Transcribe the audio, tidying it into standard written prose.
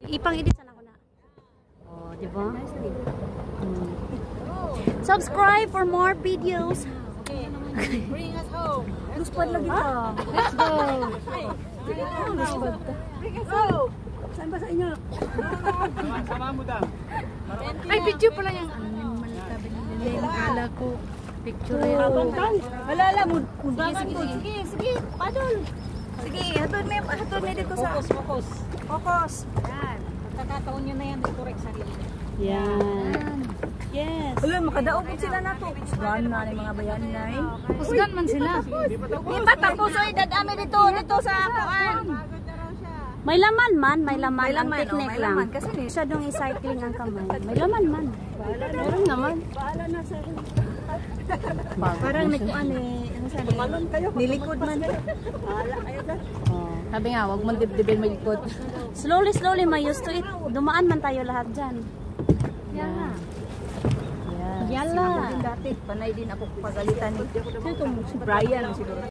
Ipang-editan ako na. Oh, di ba? Subscribe for more videos. Bring us home. Luspad lagi ta. Let's go. Luspad ta. Bring us home. Saan ba sa inyo? Sama mo daw. Ay, video pala yung kala ko. Picture yun. Wala mo. Sige. Padol. Sige, hatod may dito sa... Focus. Yan. Pagkakataon nyo na yan, i-correct sarili. Yan. Yes. Wala, makadaog po sila na to. Usgan na ng mga bayan na eh. Usgan man sila. Di pa tapos oy, dadami dito sa kuan. May laman man. Ang technique may lang. laman kasi Siya dong i-cycling ang kamay. May laman man. Meron naman. Parang nagkuan eh, ano sa nilikod man. Bahala kayo dyan. Sabi nga, wag mo dibdibin may likod. Slowly, may used to it. Dumaan man tayo lahat dyan. Yan. Yala. Dati, panay din ako pagalitan ni. Si Brian siguro.